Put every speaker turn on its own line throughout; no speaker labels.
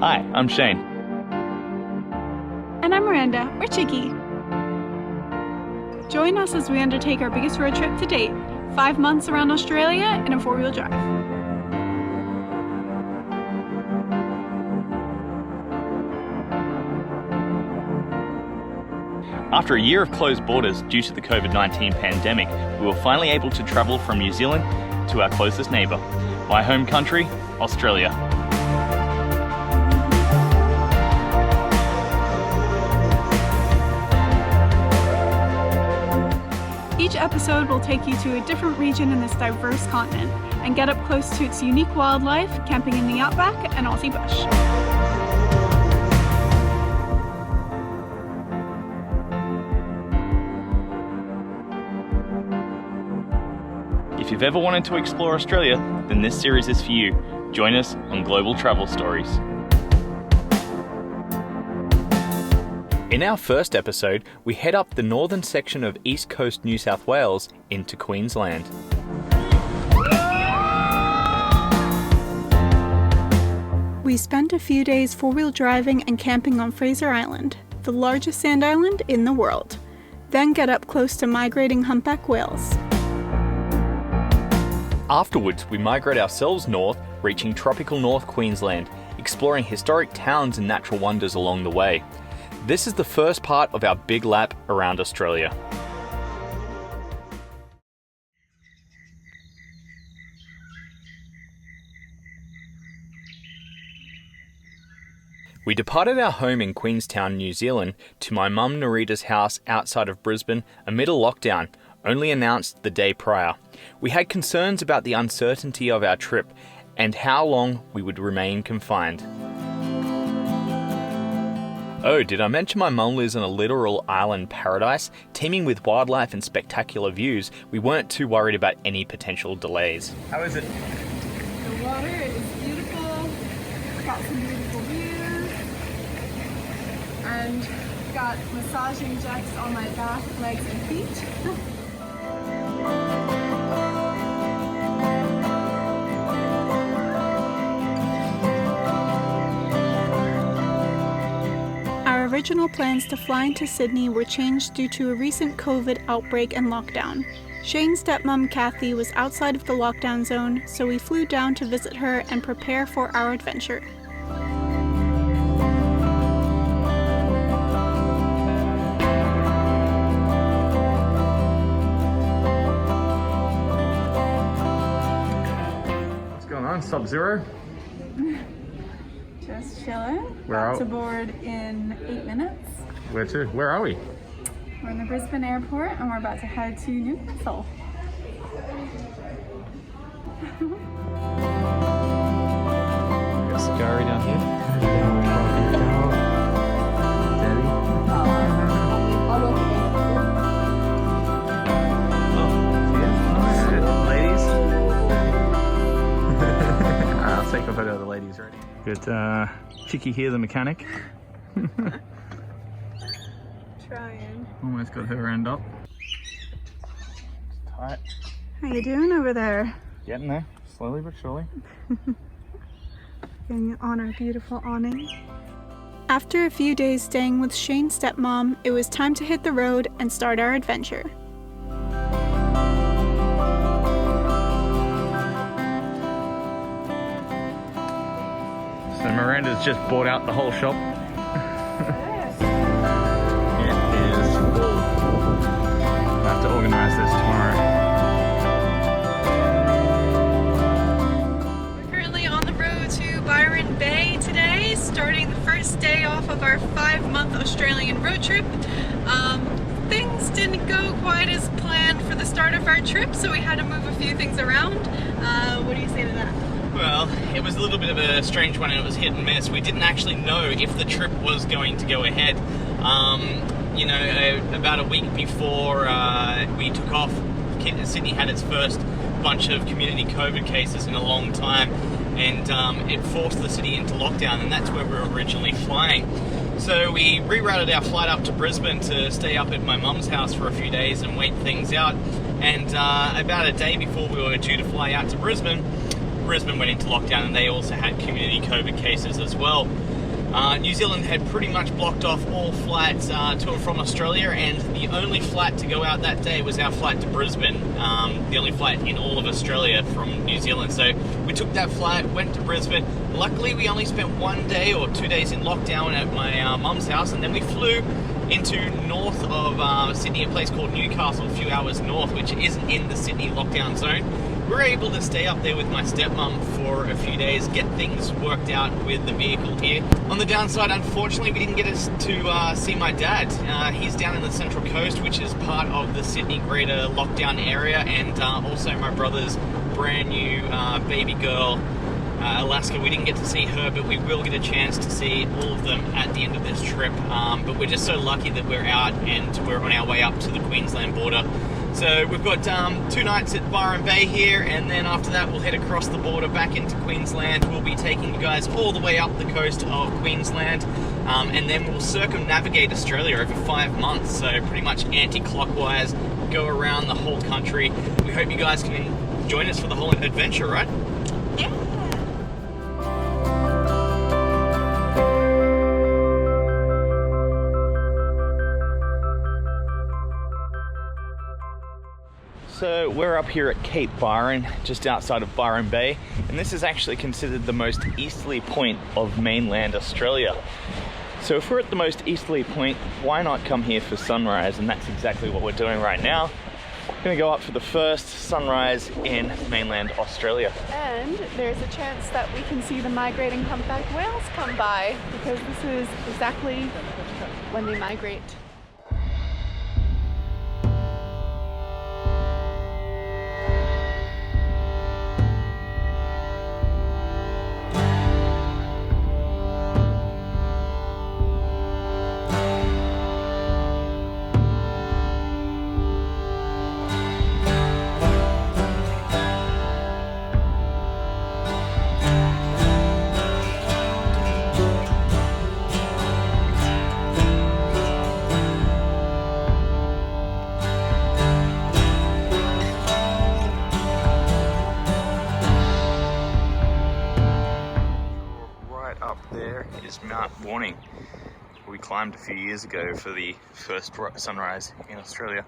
Hi, I'm Shane.
And I'm Miranda. We're Chicky. Join us as we undertake our biggest road trip to date, 5 months around Australia in a 4-wheel drive.
After a year of closed borders due to the COVID-19 pandemic, we were finally able to travel from New Zealand to our closest neighbour, my home country, Australia.
Each episode will take you to a different region in this diverse continent and get up close to its unique wildlife, camping in the outback and Aussie bush.
If you've ever wanted to explore Australia, then this series is for you. Join us on Global Travel Stories. In our first episode, we head up the northern section of East Coast New South Wales into Queensland.
We spent a few days 4-wheel driving and camping on Fraser Island, the largest sand island in the world. Then get up close to migrating humpback whales.
Afterwards, we migrate ourselves north, reaching tropical North Queensland, exploring historic towns and natural wonders along the way. This is the first part of our big lap around Australia. We departed our home in Queenstown, New Zealand, to my mum Narita's house outside of Brisbane amid a lockdown, only announced the day prior. We had concerns about the uncertainty of our trip and how long we would remain confined. Oh, did I mention my mum lives in a literal island paradise, teeming with wildlife and spectacular views? We weren't too worried about any potential delays. How is it?
The water is beautiful, got some beautiful views, and got massaging jets on my back, legs, and feet. Our original plans to fly into Sydney were changed due to a recent COVID outbreak and lockdown. Shane's stepmom Kathy was outside of the lockdown zone, so we flew down to visit her and prepare for our adventure.
What's going on, Sub-Zero?
Just chilling.
Where
Got to board in 8 minutes.
Where to? Where are we?
We're in the Brisbane airport and we're about to head to Newcastle.
Got Scary down here. Ladies. I'll take a photo of the ladies already. Got Chicky here, the mechanic.
Trying.
Almost got her end up. Tight.
How you doing over there?
Getting there, slowly but surely.
Getting on our beautiful awning. After a few days staying with Shane's stepmom, it was time to hit the road and start our adventure.
So Miranda's just bought out the whole shop. It is full. I'll have to organise this tomorrow.
We're currently on the road to Byron Bay today, starting the first day off of our 5-month Australian road trip. Things didn't go quite as planned for the start of our trip, so we had to move a few things around. What do you say to that?
Well, it was a little bit of a strange one and it was hit and miss. We didn't actually know if the trip was going to go ahead. About a week before we took off, Sydney had its first bunch of community COVID cases in a long time, and it forced the city into lockdown, and that's where we were originally flying. So we rerouted our flight up to Brisbane to stay up at my mum's house for a few days and wait things out. And about a day before we were due to fly out to Brisbane went into lockdown, and they also had community COVID cases as well. New Zealand had pretty much blocked off all flights to and from Australia, and the only flight to go out that day was our flight to Brisbane, the only flight in all of Australia from New Zealand. So we took that flight, went to Brisbane. Luckily, we only spent 1 day or 2 days in lockdown at my mum's house, and then we flew into north of Sydney, a place called Newcastle, a few hours north, which isn't in the Sydney lockdown zone. We were able to stay up there with my stepmom for a few days, get things worked out with the vehicle here. On the downside, unfortunately, we didn't get to see my dad. He's down in the Central Coast, which is part of the Sydney greater lockdown area, and also my brother's brand new baby girl, Alaska. We didn't get to see her, but we will get a chance to see all of them at the end of this trip. But we're just so lucky that we're out and we're on our way up to the Queensland border. So we've got 2 nights at Byron Bay here, and then after that we'll head across the border back into Queensland. We'll be taking you guys all the way up the coast of Queensland, and then we'll circumnavigate Australia over 5 months, so pretty much anti-clockwise, go around the whole country. We hope you guys can join us for the whole adventure, right?
Yeah.
So we're up here at Cape Byron, just outside of Byron Bay, and this is actually considered the most easterly point of mainland Australia. So if we're at the most easterly point, why not come here for sunrise? And that's exactly what we're doing right now. We're gonna go up for the first sunrise in mainland Australia.
And there's a chance that we can see the migrating humpback whales come by, because this is exactly when they migrate.
Warning. We climbed a few years ago for the first sunrise in Australia.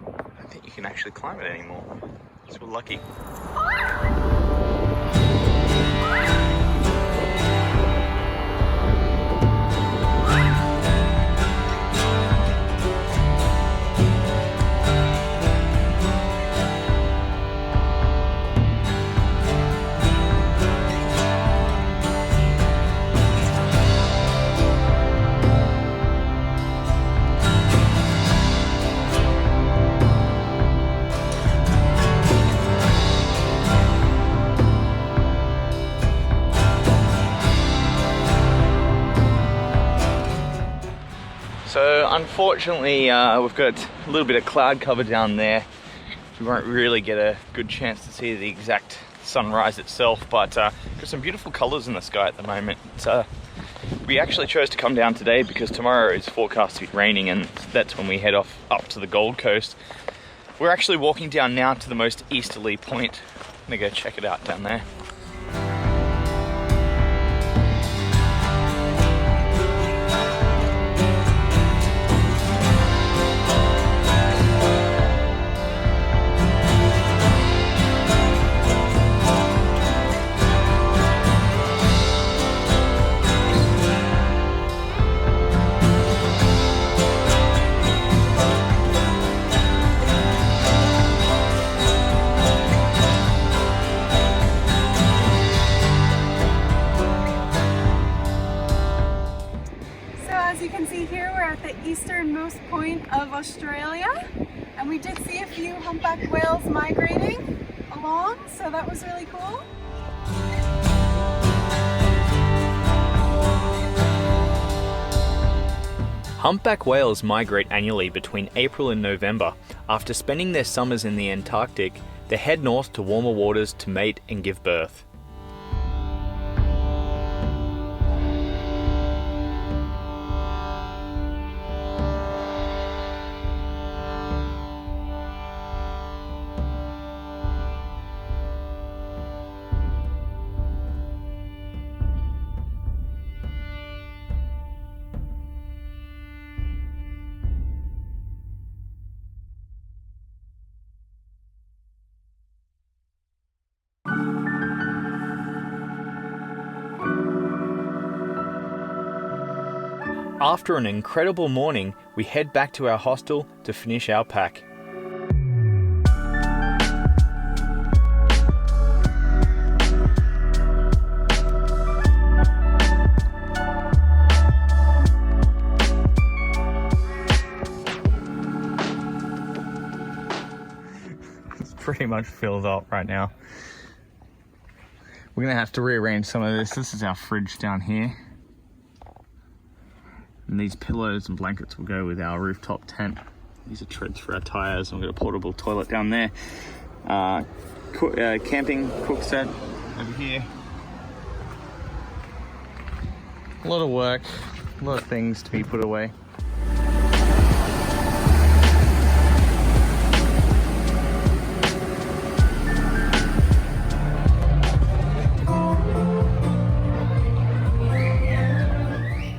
I don't think you can actually climb it anymore, so we're lucky. So unfortunately, we've got a little bit of cloud cover down there. We won't really get a good chance to see the exact sunrise itself, but got some beautiful colors in the sky at the moment. We actually chose to come down today because tomorrow is forecast to be raining, and that's when we head off up to the Gold Coast. We're actually walking down now to the most easterly point. I'm gonna go check it out down there.
easternmost point of Australia, and we did see a few humpback whales migrating along, so that was really cool.
Humpback whales migrate annually between April and November. After spending their summers in the Antarctic, they head north to warmer waters to mate and give birth. After an incredible morning, we head back to our hostel to finish our pack.
Pretty much filled up right now. We're gonna have to rearrange some of this. This is our fridge down here. And these pillows and blankets will go with our rooftop tent. These are treads for our tires. We've got a portable toilet down there. Camping cook set over here. A lot of work, a lot of things to be put away.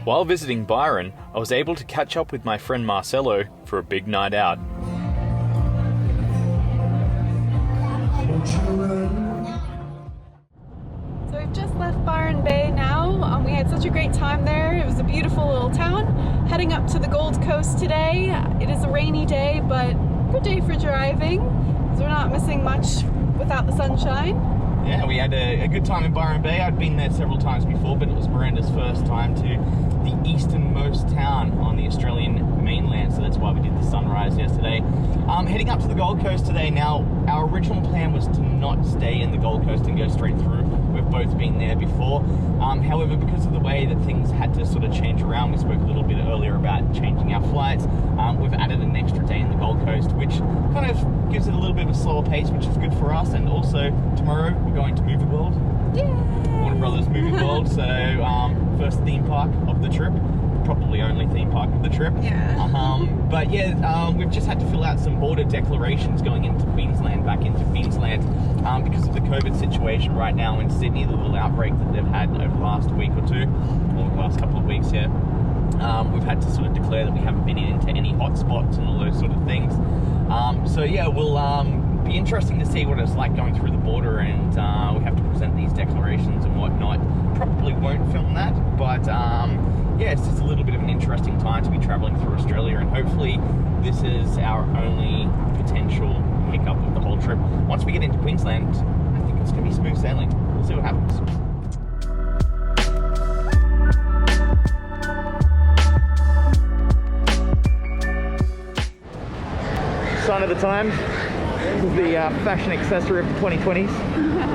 While visiting Byron, I was able to catch up with my friend Marcelo for a big night out.
So we've just left Byron Bay now. We had such a great time there. It was a beautiful little town. Heading up to the Gold Coast today. It is a rainy day, but good day for driving, because we're not missing much without the sunshine.
Yeah, we had a good time in Byron Bay. I'd been there several times before, but it was Miranda's first time to the easternmost town on the Australian mainland, so that's why we did the sunrise yesterday. Heading up to the Gold Coast today. Now, our original plan was to not stay in the Gold Coast and go straight through. We've both been there before. However, because of the way that things had to sort of change around, we spoke a little bit earlier about changing our flights. We've added an extra day in the Gold Coast, which kind of gives it a little bit of a slower pace, which is good for us. And also, tomorrow we're going to Movie World.
Yay!
Warner Brothers Movie World. So, first theme park of the trip. Probably only theme park of the trip.
Yeah.
But yeah, we've just had to fill out some border declarations going into Queensland, back into Queensland, because of the COVID situation right now in Sydney, the little outbreak that they've had over the last week or two, or the last couple of weeks here. We've had to sort of declare that we haven't been into any hotspots and all those sort of things. So yeah, we'll be interesting to see what it's like going through the border, and we have to present these declarations and whatnot. Probably won't film that, but yeah, it's just a little bit of an interesting time to be travelling through Australia, and hopefully this is our only potential hiccup of the whole trip. Once we get into Queensland, I think it's going to be smooth sailing. We'll see what happens. Sign of the times. This is the fashion accessory of the 2020s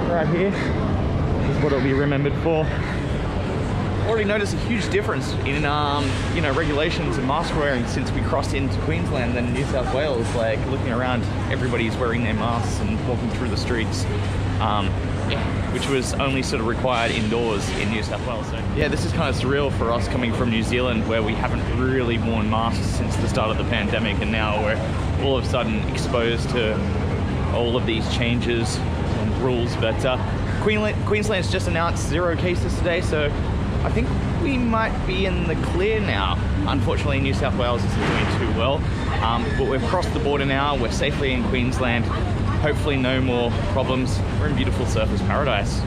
right here. This is what it'll be remembered for. Already noticed a huge difference in regulations and mask wearing since we crossed into Queensland and New South Wales. Like, looking around, everybody's wearing their masks and walking through the streets, which was only sort of required indoors in New South Wales. So yeah, this is kind of surreal for us coming from New Zealand, where we haven't really worn masks since the start of the pandemic, and now we're all of a sudden exposed to all of these changes and rules. But Queensland's just announced 0 cases today, so I think we might be in the clear now. Unfortunately, New South Wales isn't doing too well, but we've crossed the border now. We're safely in Queensland. Hopefully no more problems. We're in beautiful surfers paradise.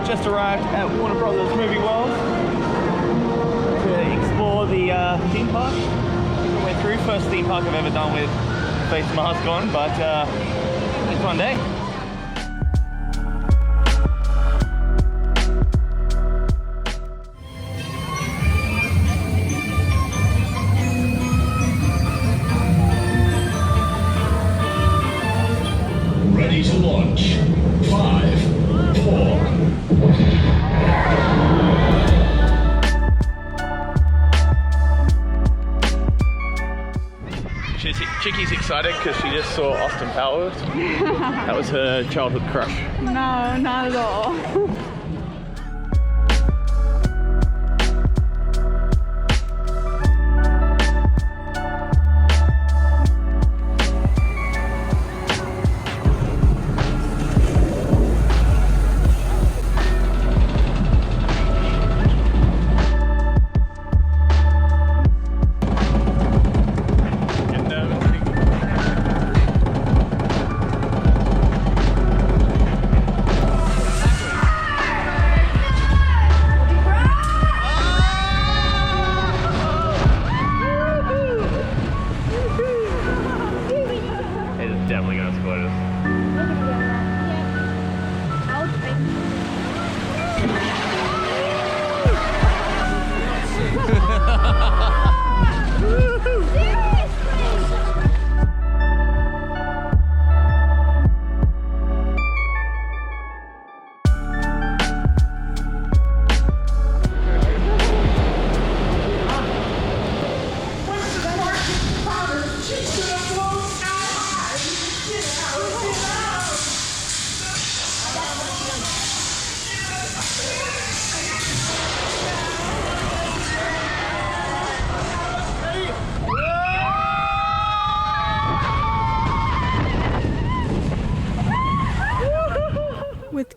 Just arrived at Warner Brothers Movie World to explore the theme park. I went through, first theme park I've ever done with face mask on, but it's a fun day.
Ready to launch. 5, 4.
Chicky's excited because she just saw Austin Powers. That was her childhood crush.
No, not at all.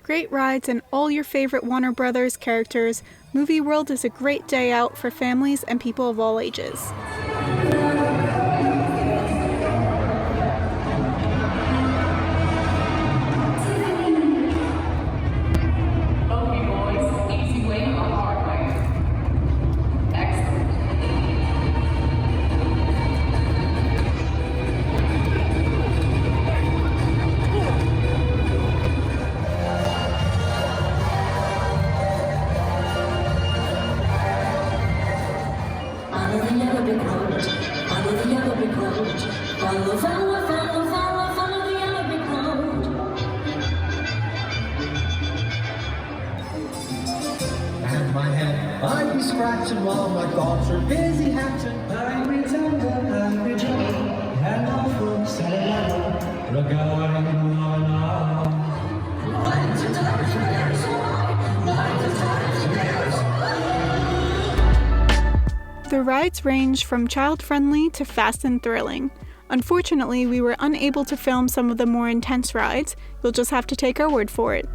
great rides, and all your favorite Warner Brothers characters, Movie World is a great day out for families and people of all ages.
Scratching while my thoughts are busy hatching. I pretend that I be Joe, and all folks at a level. We're going on.
The rides range from child-friendly to fast and thrilling. Unfortunately, we were unable to film some of the more intense rides. You'll just have to take our word for it.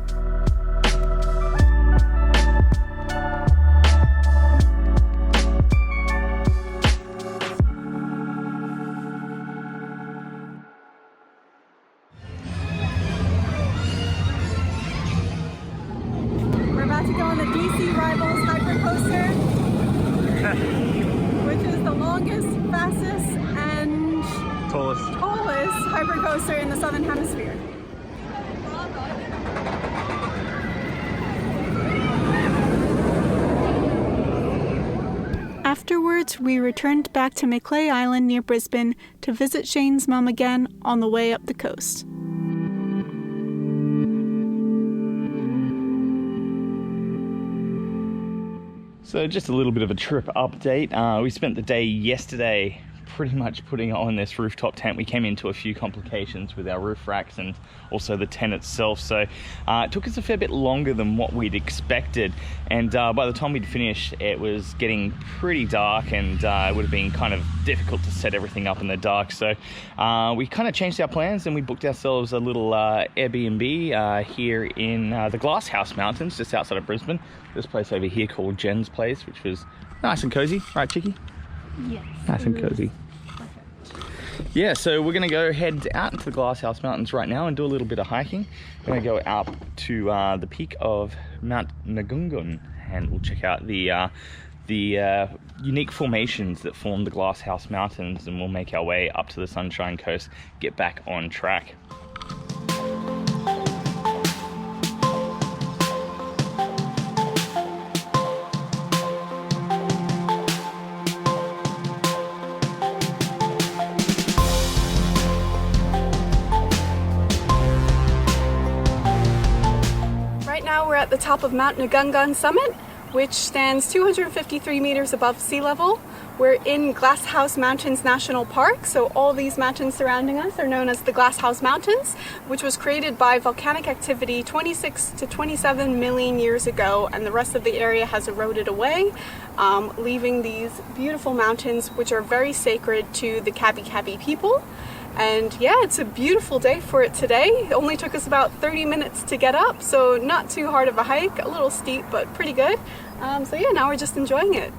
Hypercoaster in the Southern Hemisphere. Afterwards, we returned back to Macleay Island near Brisbane to visit Shane's mum again on the way up the coast.
So just a little bit of a trip update. We spent the day yesterday pretty much putting on this rooftop tent. We came into a few complications with our roof racks and also the tent itself, so it took us a fair bit longer than what we'd expected, and by the time we'd finished it was getting pretty dark, and it would have been kind of difficult to set everything up in the dark, so we kind of changed our plans and we booked ourselves a little Airbnb here in the Glasshouse Mountains just outside of Brisbane. This place over here called Jen's Place, which was nice and cozy, right Chicky?
Yes.
Nice and cozy. Yeah, so we're going to head out into the Glasshouse Mountains right now and do a little bit of hiking. We're going to go out to the peak of Mount Nagungun, and we'll check out the unique formations that form the Glasshouse Mountains, and we'll make our way up to the Sunshine Coast, get back on track.
We're at the top of Mount Nagungun summit, which stands 253 meters above sea level. We're in Glasshouse Mountains National Park, so all these mountains surrounding us are known as the Glasshouse Mountains, which was created by volcanic activity 26 to 27 million years ago, and the rest of the area has eroded away, leaving these beautiful mountains which are very sacred to the Kabi people. And yeah, it's a beautiful day for it today. It only took us about 30 minutes to get up, so not too hard of a hike, a little steep, but pretty good. So yeah, now we're just enjoying it.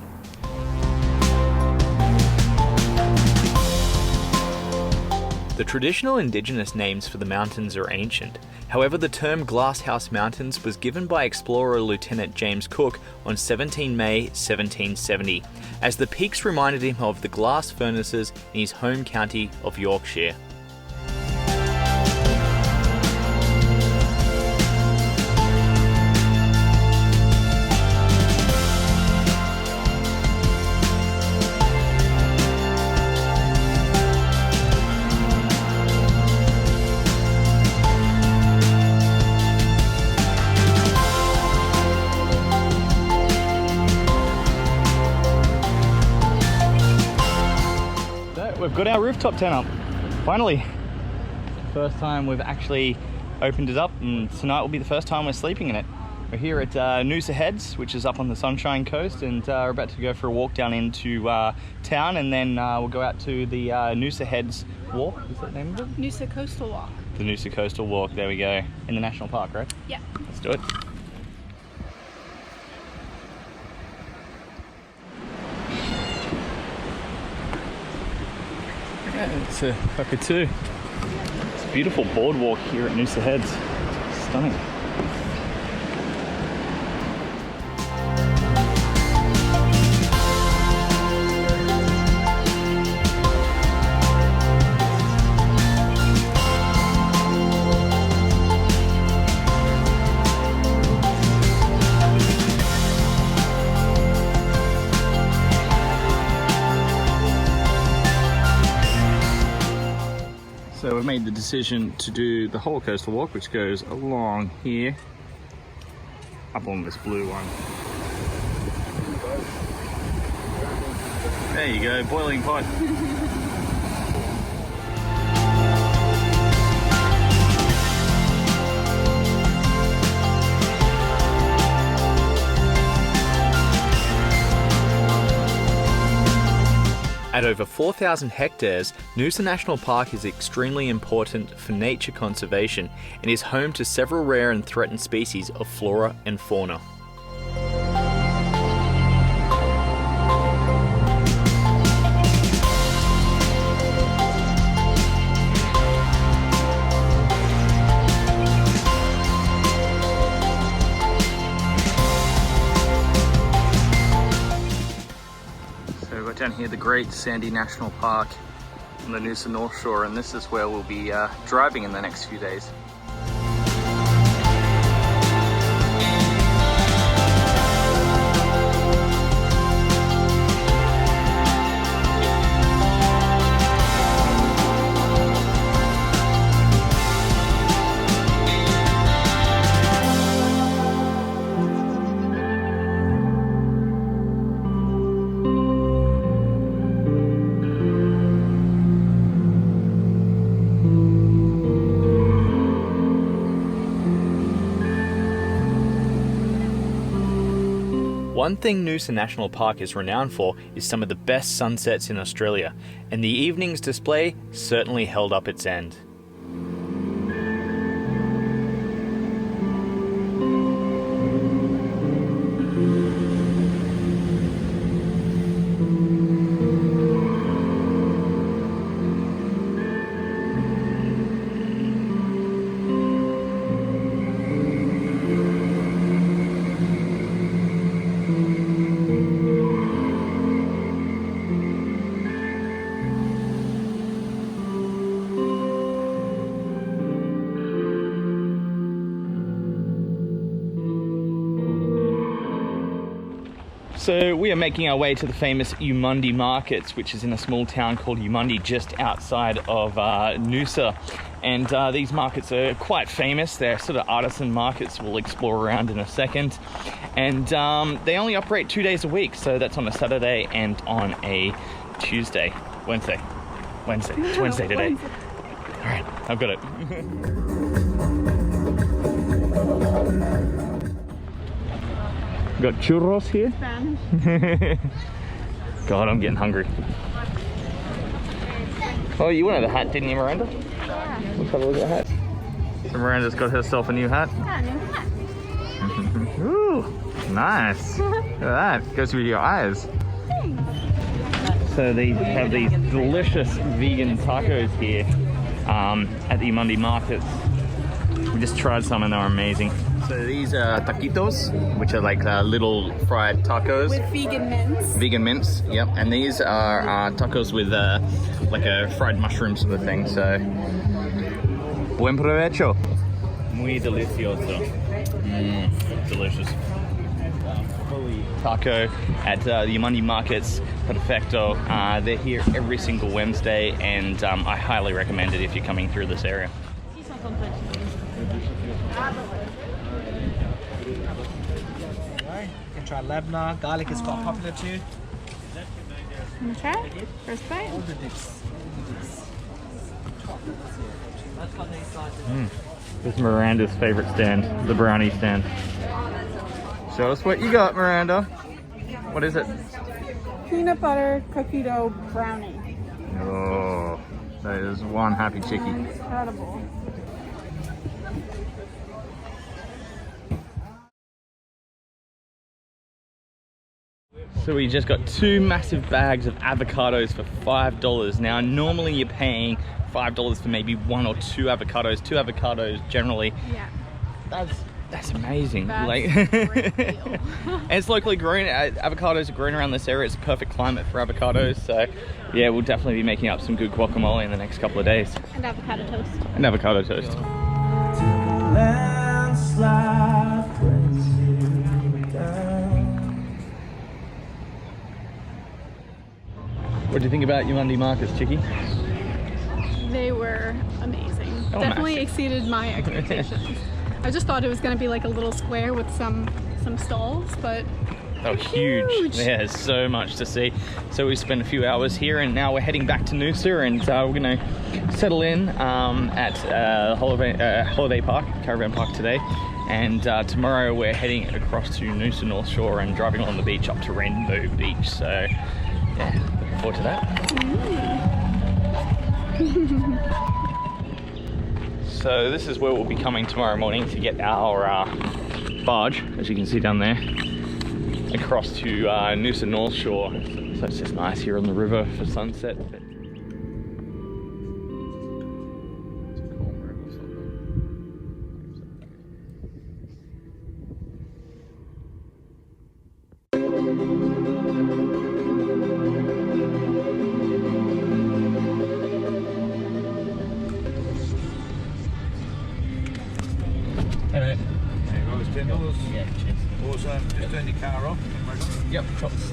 The traditional indigenous names for the mountains are ancient. However, the term Glasshouse Mountains was given by explorer Lieutenant James Cook on 17 May 1770, as the peaks reminded him of the glass furnaces in his home county of Yorkshire.
We've got our rooftop tent up, finally. First time we've actually opened it up, and tonight will be the first time we're sleeping in it. We're here at Noosa Heads, which is up on the Sunshine Coast, and we're about to go for a walk down into town, and then we'll go out to the Noosa Heads Walk. Is that the name of it?
Noosa Coastal Walk.
The Noosa Coastal Walk, there we go. In the national park, right?
Yeah.
Let's do it. Yeah, it's a cockatoo. It's a beautiful boardwalk here at Noosa Heads. Stunning. So we've made the decision to do the whole coastal walk, which goes along here, up on this blue one. There you go, boiling pot.
At over 4,000 hectares, Noosa National Park is extremely important for nature conservation and is home to several rare and threatened species of flora and fauna.
Down here, the Great Sandy National Park on the Noosa North Shore, and this is where we'll be driving in the next few days.
One thing Noosa National Park is renowned for is some of the best sunsets in Australia, and the evening's display certainly held up its end.
So we are making our way to the famous Eumundi Markets, which is in a small town called Eumundi just outside of Noosa. And these markets are quite famous. They're sort of artisan markets we'll explore around in a second. And they only operate 2 days a week, so that's on a Saturday and on a Tuesday. Wednesday. It's Wednesday today. All right, I've got it. Got churros here. God, I'm getting hungry. Oh, you wanted a hat, didn't you, Miranda?
Yeah.
Let's have a look at the hat. So Miranda's got herself a new hat.
Yeah, new hat.
Ooh, nice. Look at that. Goes with your eyes. So they have these delicious vegan tacos here at the Eumundi Markets. We just tried some and they were amazing. So these are taquitos, which are like little fried tacos.
With vegan mince.
Vegan mince, yep. And these are tacos with like a fried mushroom sort of thing. So, buen provecho. Muy delicioso. Delicious. Taco at the Eumundi Markets, perfecto. They're here every single Wednesday, and I highly recommend it if you're coming through this area.
You can try labna, garlic is quite popular too.
Want to try? First bite?
All the dips.
This is Miranda's favorite stand, the brownie stand. Show us what you got, Miranda. What is it?
Peanut butter cookie dough brownie.
Oh, that is one happy chickie.
Incredible.
So we just got 2 massive bags of avocados for $5. Now normally you're paying $5 for maybe 1 or 2 avocados. 2 avocados generally.
Yeah.
That's amazing.
That's
like,
a great deal.
and it's locally grown. Avocados are grown around this area. It's a perfect climate for avocados. So yeah, we'll definitely be making up some good guacamole in the next couple of days.
And avocado toast.
And avocado toast. What do you think about Eumundi Markets, Chicky?
They were amazing.
Oh,
Definitely
massive.
exceeded my expectations. I just thought it was going to be like a little square with some stalls, but
Oh, huge. Yeah, there's so much to see. So we spent a few hours here and now we're heading back to Noosa, and we're going to settle in at Holiday Park, Caravan Park today. And tomorrow we're heading across to Noosa North Shore and driving along the beach up to Rainbow Beach. So yeah, looking forward to that. So this is where we'll be coming tomorrow morning to get our barge, as you can see down there, across to Noosa North Shore. So it's just nice here on the river for sunset. Yep, chops.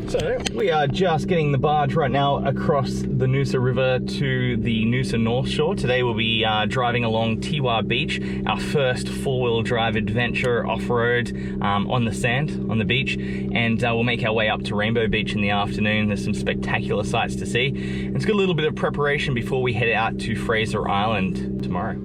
So we are just getting the barge right now across the Noosa River to the Noosa North Shore. Today we'll be driving along Tiwa Beach, our first four-wheel drive adventure off-road on the sand, on the beach, and we'll make our way up to Rainbow Beach in the afternoon. There's some spectacular sights to see. And it's got a little bit of preparation before we head out to Fraser Island tomorrow.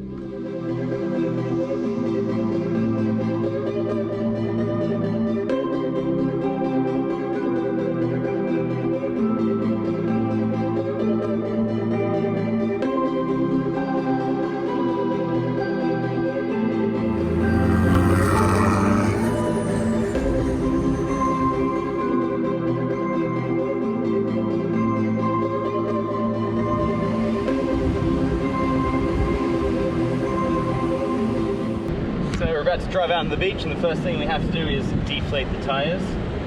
To drive out on the beach, and the first thing we have to do is deflate the tires.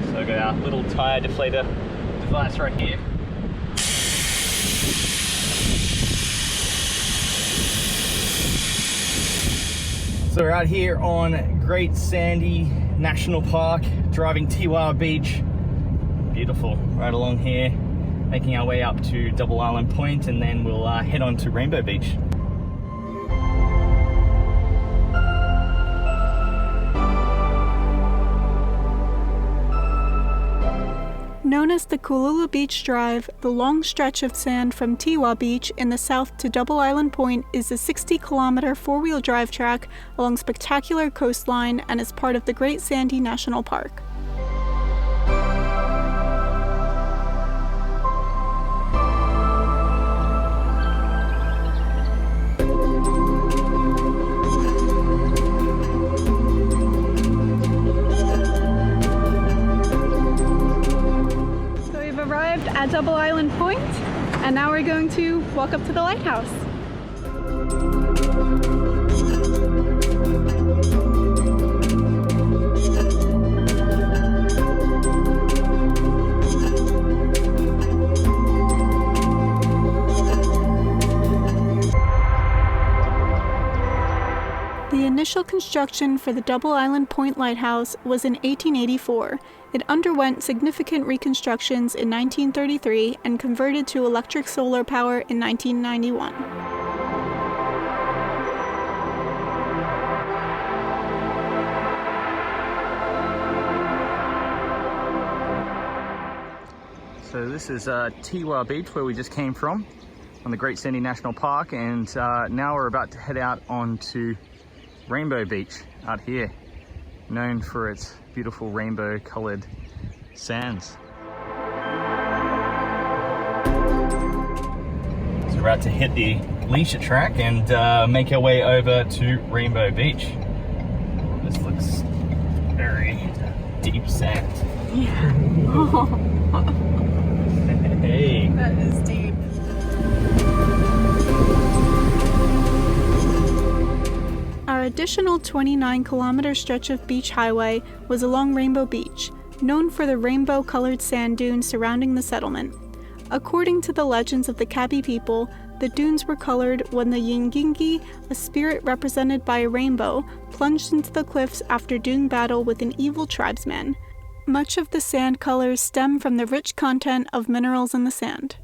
So I've got our little tire deflator device right here. So we're out here on Great Sandy National Park, driving Tiwa Beach. Beautiful, right along here, making our way up to Double Island Point, and then we'll head on to Rainbow Beach.
Known as the Cooloola Beach Drive, the long stretch of sand from Tiwa Beach in the south to Double Island Point is a 60-kilometer four-wheel drive track along spectacular coastline and is part of the Great Sandy National Park. At Double Island Point, and now we're going to walk up to the lighthouse. The initial construction for the Double Island Point Lighthouse was in 1884. It underwent significant reconstructions in 1933 and converted to electric solar power in 1991.
So this is Tiwa Beach, where we just came from, on the Great Sandy National Park, and now we're about to head out onto Rainbow Beach out here, known for its beautiful rainbow colored sands. So we're about to hit the leisure track and make our way over to Rainbow Beach. This looks very deep sand.
Yeah.
Hey.
That is deep. Our additional 29-kilometer stretch of beach highway was along Rainbow Beach, known for the rainbow-colored sand dunes surrounding the settlement. According to the legends of the Kabi people, the dunes were colored when the Yingingi, a spirit represented by a rainbow, plunged into the cliffs after dune battle with an evil tribesman. Much of the sand colors stem from the rich content of minerals in the sand.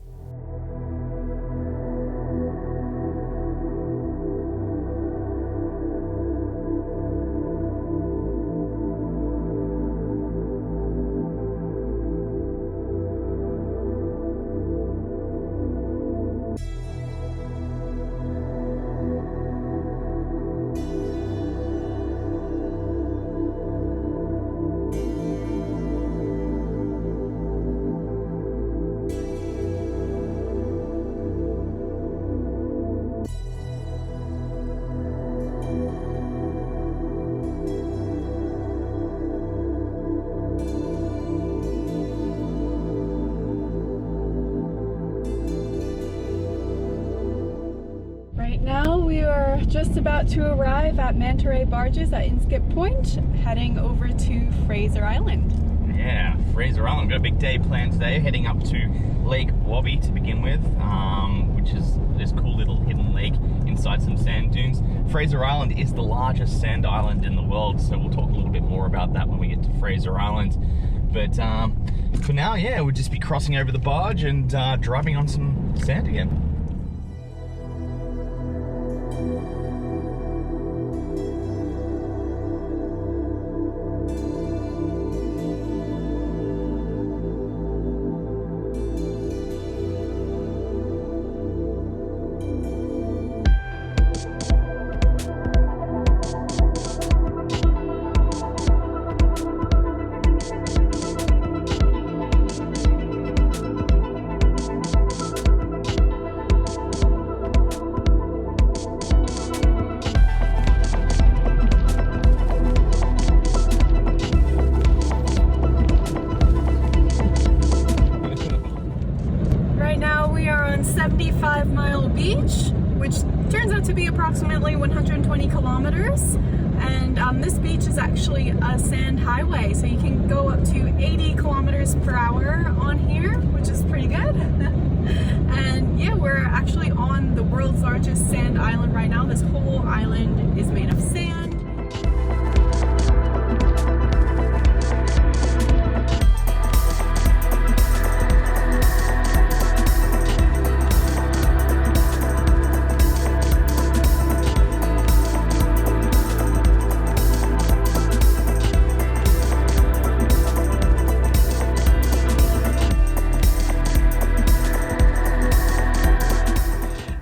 Just about to arrive at Manta Ray Barges at Inskip Point, heading over to Fraser Island.
Yeah, Fraser Island. Got a big day planned today, heading up to Lake Wabi to begin with, which is this cool little hidden lake inside some sand dunes. Fraser Island is the largest sand island in the world, so we'll talk a little bit more about that when we get to Fraser Island. But for now, yeah, we'll just be crossing over the barge and driving on some sand again.
Approximately 120 kilometers, and this beach is actually a sand highway, so you can go up to 80 kilometers per hour on here, which is pretty good. And yeah, we're actually on the world's largest sand island right now. This whole island is made of sand.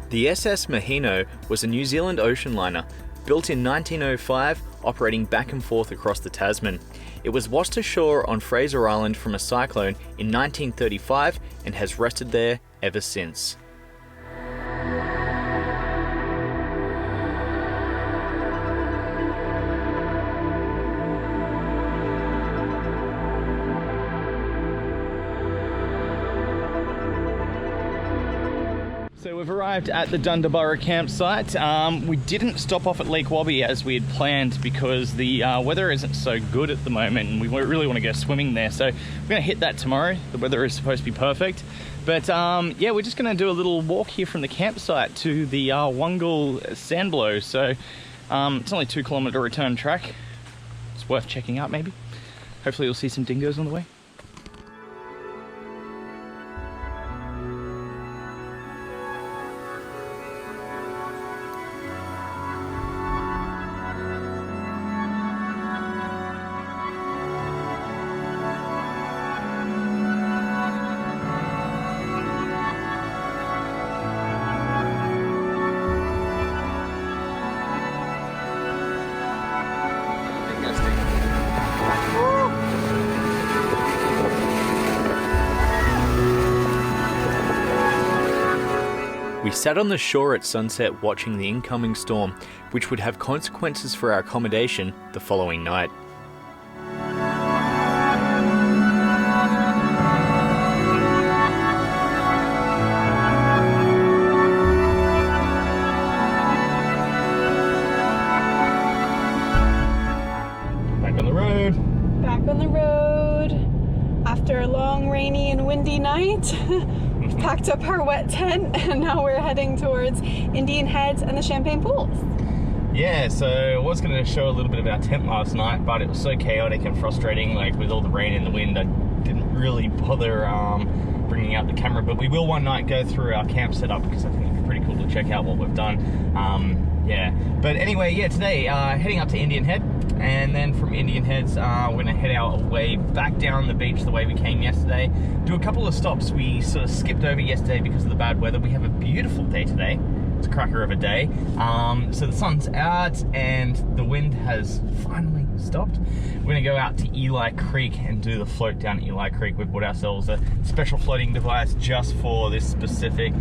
The SS Mahino was a New Zealand ocean liner, built in 1905, operating back and forth across the Tasman. It was washed ashore on Fraser Island from a cyclone in 1935 and has rested there ever since.
So we've arrived at the Dundaburra campsite. We didn't stop off at Lake Wabi as we had planned because the weather isn't so good at the moment and we really want to go swimming there. So we're going to hit that tomorrow. The weather is supposed to be perfect. But yeah, we're just going to do a little walk here from the campsite to the Wungal Sandblow. So it's only a 2-kilometer return track. It's worth checking out maybe. Hopefully you'll see some dingoes on the way.
We sat on the shore at sunset watching the incoming storm, which would have consequences for our accommodation the following night.
Back on the road after a long rainy and windy night. We've packed up our wet tent and now we're heading towards Indian Heads and the Champagne Pools.
Yeah, so I was going to show a little bit of our tent last night, but it was so chaotic and frustrating, like with all the rain and the wind, I didn't really bother bringing out the camera, but we will one night go through our camp setup because I think it'd be pretty cool to check out what we've done. Yeah, but anyway, yeah, today heading up to Indian Head, and then from Indian Heads we're going to head our way back down the beach the way we came yesterday. Do a couple of stops we sort of skipped over yesterday because of the bad weather. We have a beautiful day today. It's a cracker of a day. So the sun's out and the wind has finally stopped. We're going to go out to Eli Creek and do the float down Eli Creek. We've bought ourselves a special floating device just for this specific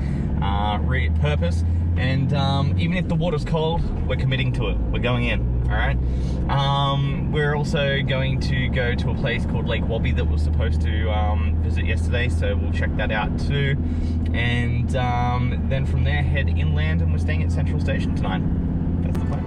purpose. And even if the water's cold, we're committing to it. We're going in, all right? We're also going to go to a place called Lake Wabi that we're supposed to visit yesterday, so we'll check that out too. And then from there, head inland, and we're staying at Central Station tonight. That's the plan.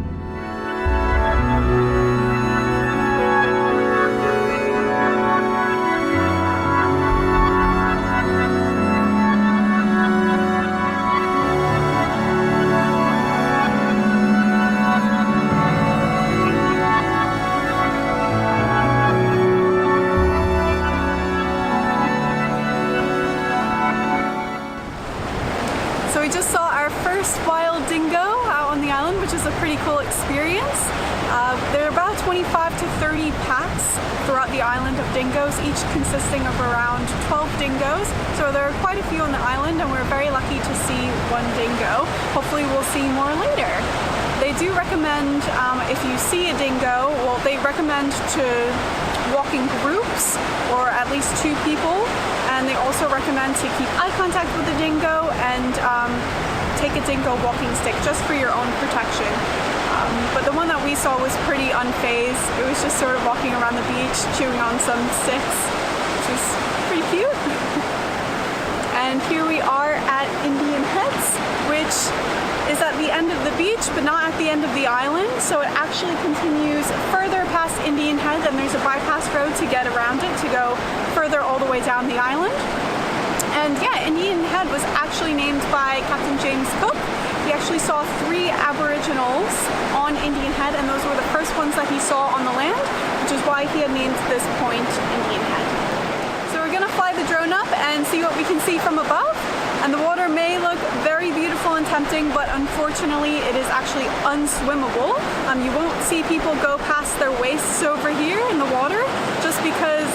So we just saw our first wild dingo out on the island, which is a pretty cool experience. There are about 25 to 30 packs throughout the island of dingoes, each consisting of around 12 dingoes. So there are quite a few on the island, and we're very lucky to see one dingo. Hopefully we'll see more later. They do recommend, if you see a dingo, well, they recommend to walk in groups or at least 2 people. And they also recommend to keep eye contact with the dingo and take a dingo walking stick just for your own protection. But the one that we saw was pretty unfazed. It was just sort of walking around the beach, chewing on some sticks, which was pretty cute. And here we are at Indian Heads, which is at the end of the beach, but not at the end of the island. So it actually continues further past Indian Head, and there's a bypass road to get around it to go further all the way down the island. And yeah, Indian Head was actually named by Captain James Cook. He actually saw 3 Aboriginals on Indian Head, and those were the first ones that he saw on the land, which is why he had named this point Indian Head. So we're gonna fly the drone up and see what we can see from above. And the water may look very beautiful and tempting, but unfortunately it is actually unswimmable. You won't see people go past their waists over here in the water, just because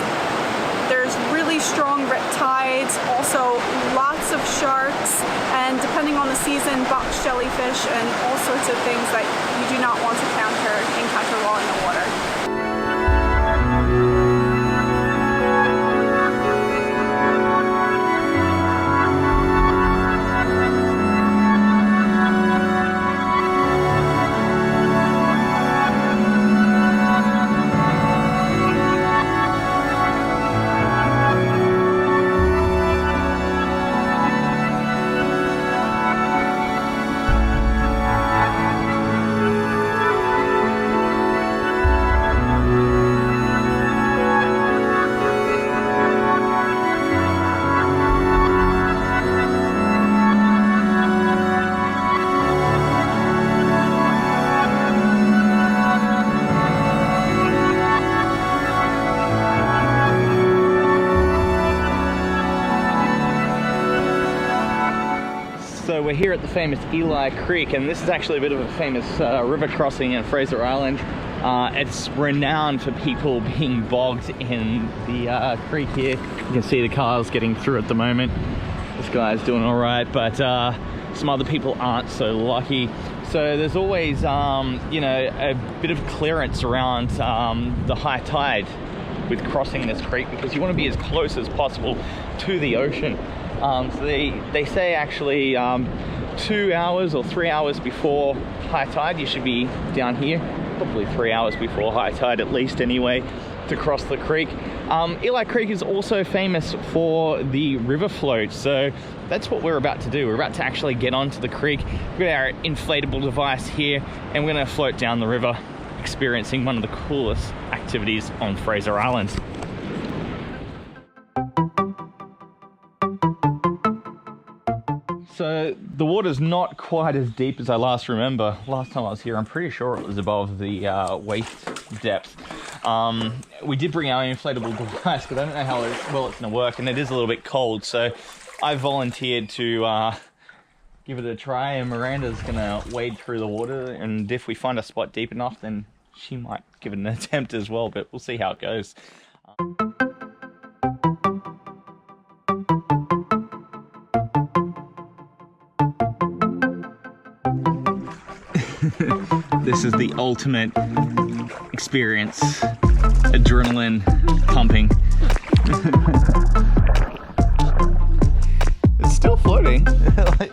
there's really strong rip tides, also lots of sharks, and depending on the season, box jellyfish and all sorts of things that you do not want to encounter while in the water.
So we're here at the famous Eli Creek, and this is actually a bit of a famous river crossing in Fraser Island. It's renowned for people being bogged in the creek here. You can see the cars getting through at the moment. This guy's doing all right, but some other people aren't so lucky. So there's always, you know, a bit of clearance around the high tide with crossing this creek, because you want to be as close as possible to the ocean. So they say actually 2 hours or 3 hours before high tide you should be down here, probably 3 hours before high tide at least anyway, to cross the creek. Eli Creek is also famous for the river float, so that's what we're about to do. We're about to actually get onto the creek. We've got our inflatable device here and we're going to float down the river, experiencing one of the coolest activities on Fraser Island. So the water's not quite as deep as I last remember. Last time I was here, I'm pretty sure it was above the waist depth. We did bring our inflatable device, but I don't know how well it's going to work, and it is a little bit cold, so I volunteered to give it a try, and Miranda's going to wade through the water, and if we find a spot deep enough, then she might give it an attempt as well, but we'll see how it goes. This is the ultimate experience. Adrenaline pumping. It's still floating,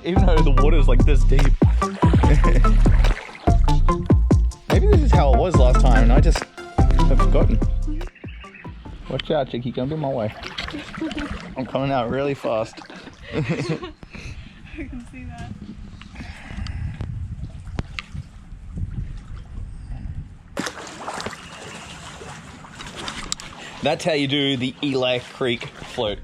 even though the water's like this deep. Maybe this is how it was last time and I just have forgotten. Watch out, Chicky, don't be in my way. I'm coming out really fast.
I can see that.
That's how you do the Eli Creek float.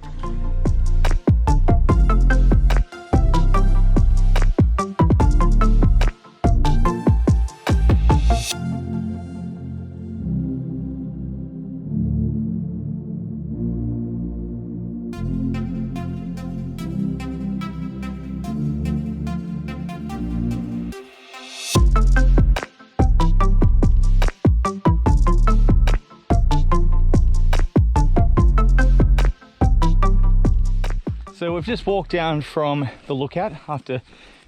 So we've just walked down from the lookout after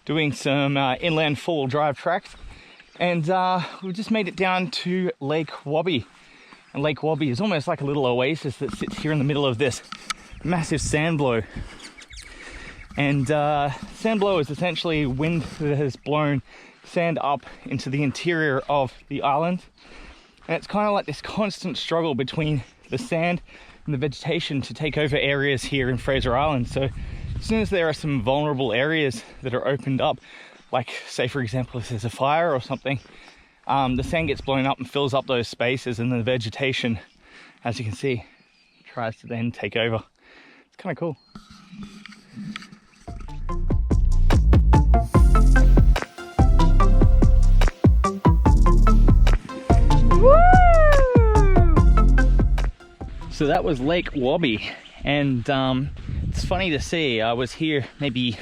doing some inland four-wheel drive tracks, and we've just made it down to Lake Wobby. And Lake Wobby is almost like a little oasis that sits here in the middle of this massive sand blow. And sand blow is essentially wind that has blown sand up into the interior of the island. And it's kind of like this constant struggle between the sand and the vegetation to take over areas here in Fraser Island. So as soon as there are some vulnerable areas that are opened up, like say for example if there's a fire or something, the sand gets blown up and fills up those spaces, and the vegetation, as you can see, tries to then take over. It's kind of cool. So that was Lake Wobby, and it's funny to see, I was here maybe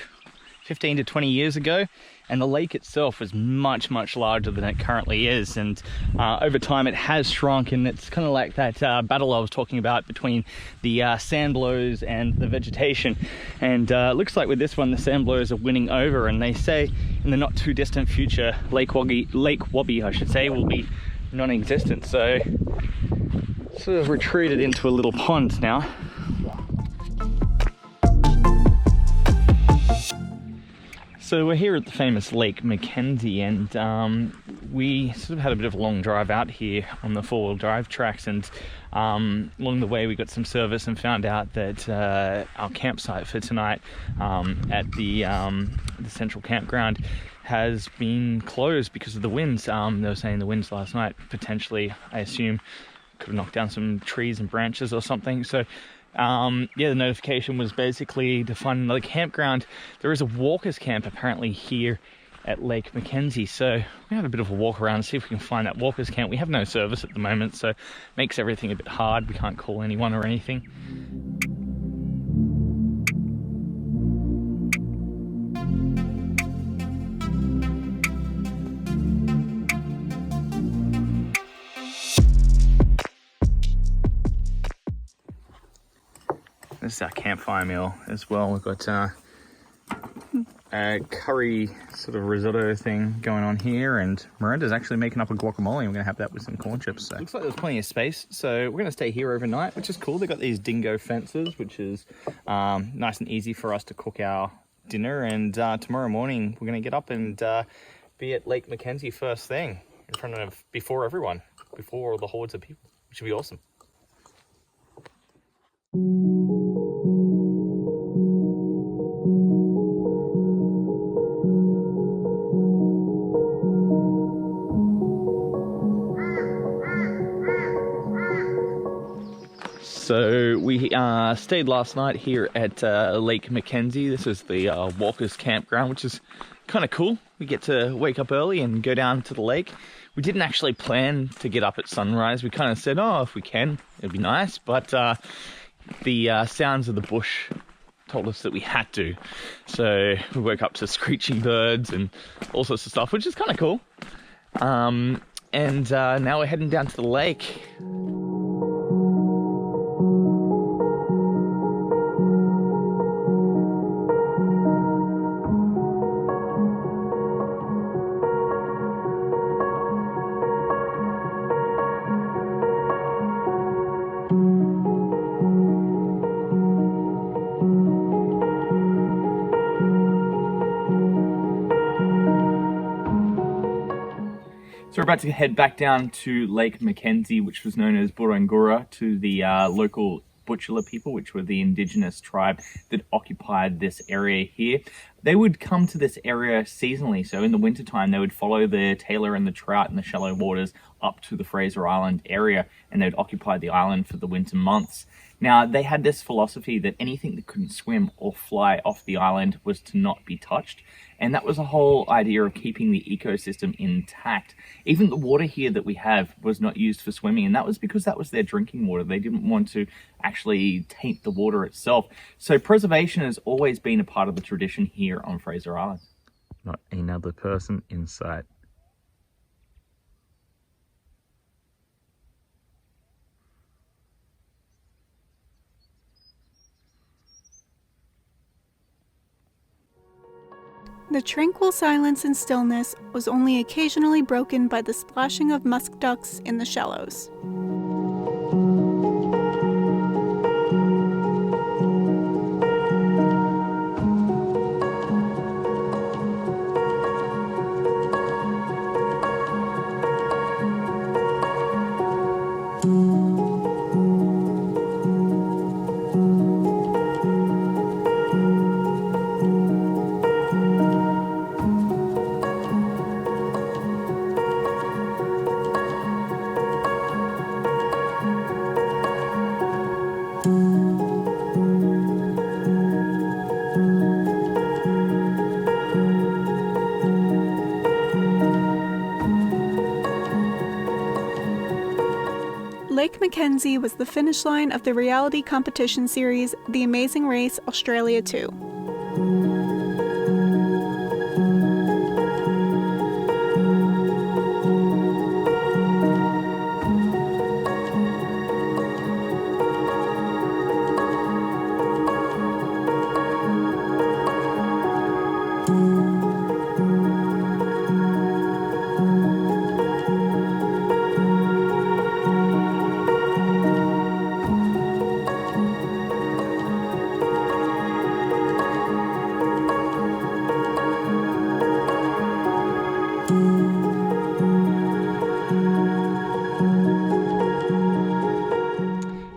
15 to 20 years ago, and the lake itself was much larger than it currently is, and over time it has shrunk, and it's kind of like that battle I was talking about between the sand blows and the vegetation. And it looks like with this one the sand blows are winning over, and they say in the not too distant future Lake Wobby I should say will be non-existent. So sort of retreated into a little pond now. So we're here at the famous Lake Mackenzie, and we sort of had a bit of a long drive out here on the four-wheel drive tracks, and along the way we got some service and found out that our campsite for tonight at the central campground has been closed because of the winds. They were saying the winds last night potentially, I assume, could have knocked down some trees and branches or something. So yeah, the notification was basically to find another campground. There is a walkers camp apparently here at Lake Mackenzie, so we have a bit of a walk around and see if we can find that walkers camp. We have no service at the moment, so it makes everything a bit hard. We can't call anyone or anything. This is our campfire meal as well. We've got curry sort of risotto thing going on here, and Miranda's actually making up a guacamole. We're going to have that with some corn chips. So looks like there's plenty of space, so we're going to stay here overnight, which is cool. They got these dingo fences, which is nice and easy for us to cook our dinner. And tomorrow morning we're going to get up and be at Lake Mackenzie first thing, in front of before everyone, before the hordes of people, which will be awesome. So we stayed last night here at Lake Mackenzie. This is the Walkers Campground, which is kind of cool. We get to wake up early and go down to the lake. We didn't actually plan to get up at sunrise. We kind of said, oh, if we can, it'd be nice. But the sounds of the bush told us that we had to. So we woke up to screeching birds and all sorts of stuff, which is kind of cool. And now we're heading down to the lake. So we're about to head back down to Lake Mackenzie, which was known as Burangura to the local Butchulla people, which were the indigenous tribe that occupied this area here. They would come to this area seasonally, so in the wintertime they would follow the tailor and the trout in the shallow waters up to the Fraser Island area, and they would occupy the island for the winter months. Now, they had this philosophy that anything that couldn't swim or fly off the island was to not be touched. And that was the whole idea of keeping the ecosystem intact. Even the water here that we have was not used for swimming, and that was because that was their drinking water. They didn't want to actually taint the water itself. So preservation has always been a part of the tradition here on Fraser Island. Not another person in sight.
The tranquil silence and stillness was only occasionally broken by the splashing of musk ducks in the shallows. Lake Mackenzie was the finish line of the reality competition series The Amazing Race Australia 2.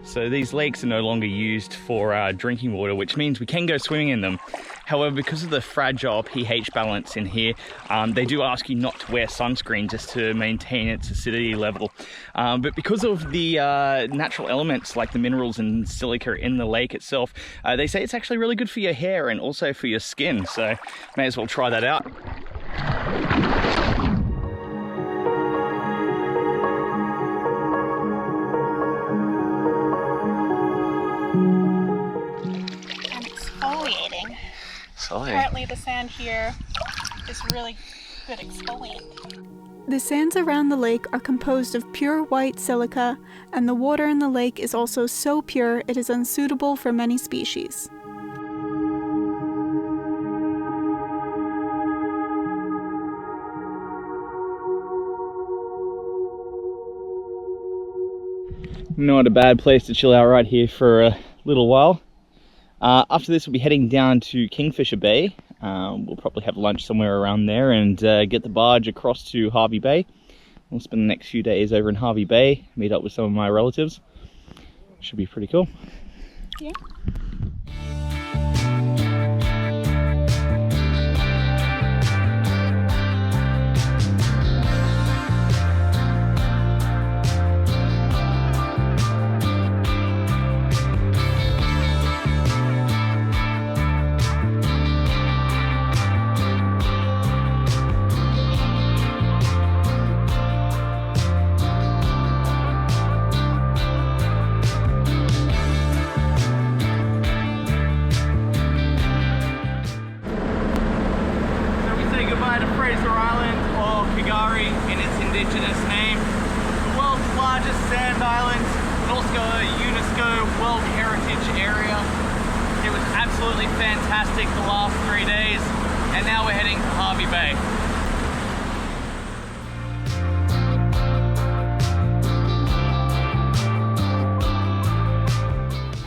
So these lakes are no longer used for drinking water, which means we can go swimming in them. However, because of the fragile pH balance in here, they do ask you not to wear sunscreen just to maintain its acidity level. But because of the natural elements like the minerals and silica in the lake itself, they say it's actually really good for your hair and also for your skin. So may as well try that out.
Apparently the sand here is really good exfoliant.
The sands around the lake are composed of pure white silica, and the water in the lake is also so pure it is unsuitable for many species.
Not a bad place to chill out right here for a little while. After this, we'll be heading down to Kingfisher Bay. We'll probably have lunch somewhere around there and get the barge across to Hervey Bay. We'll spend the next few days over in Hervey Bay, meet up with some of my relatives. Should be pretty cool.
Yeah.
Fraser Island, or Kagari in its indigenous name, the world's largest sand island and also a UNESCO World Heritage Area. It was absolutely fantastic the last 3 days, and now we're heading to Hervey Bay.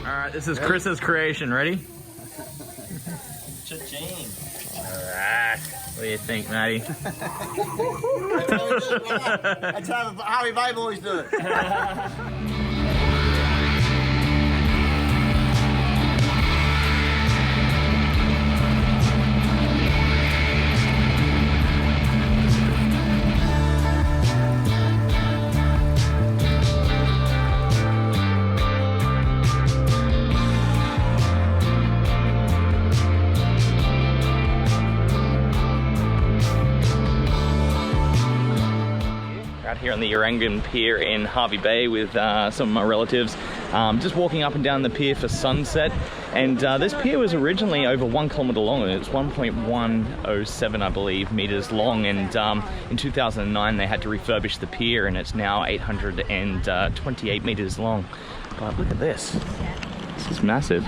Alright, this is Chris's creation. Ready?
Cha-ching.
Alright. What do you think, Matty?
That's how Hervey Bay boys do it.
Here on the Urangan Pier in Hervey Bay with some of my relatives, just walking up and down the pier for sunset. And this pier was originally over 1 kilometre long. It was 1.107, I believe, metres long, and in 2009 they had to refurbish the pier, and it's now 828 metres long. But look at this. This is massive.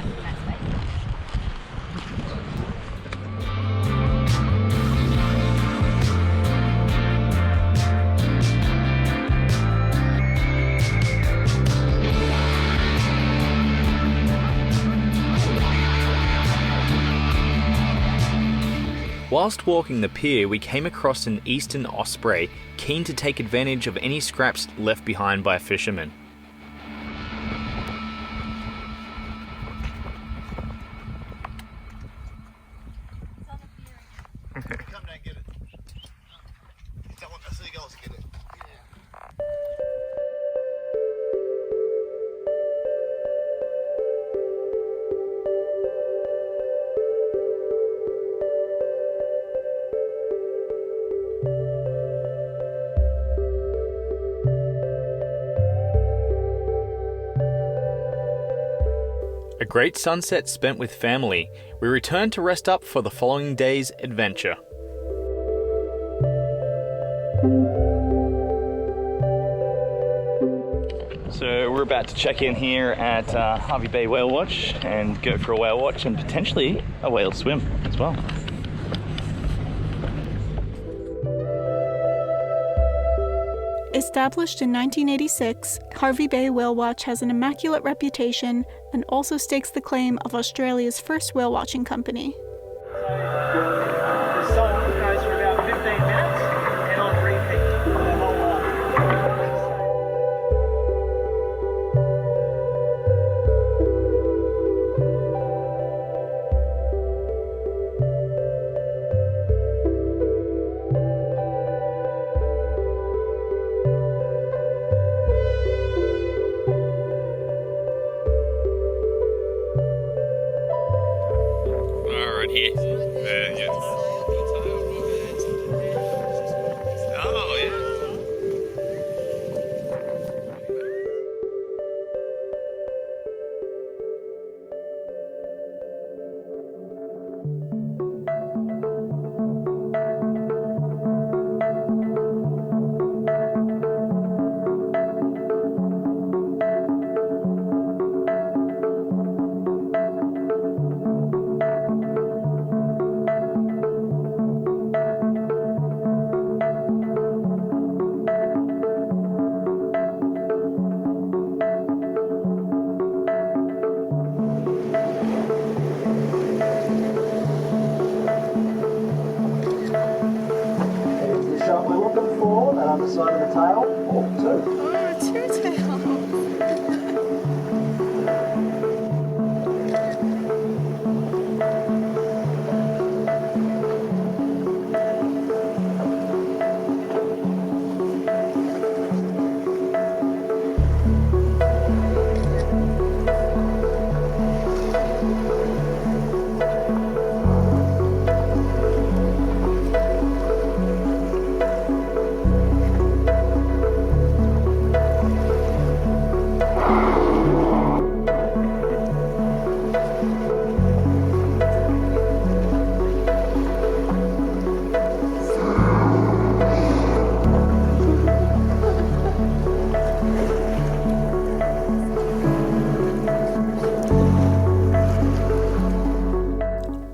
Whilst walking the pier, we came across an eastern osprey, keen to take advantage of any scraps left behind by fishermen.
Come down and get it. I want the seagulls to get it.
A great sunset spent with family. We returned to rest up for the following day's adventure.
So we're about to check in here at Hervey Bay Whale Watch and go for a whale watch and potentially a whale swim as well.
Established in 1986, Hervey Bay Whale Watch has an immaculate reputation and also stakes the claim of Australia's first whale watching company.
The song goes for about 15 minutes and on repeat for the whole
side of the tail, or two.
Oh, two tails.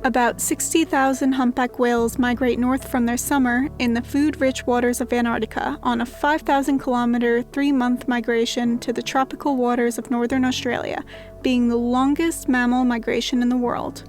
About 60,000 humpback whales migrate north from their summer in the food-rich waters of Antarctica on a 5,000-kilometer, 3-month migration to the tropical waters of northern Australia, being the longest mammal migration in the world.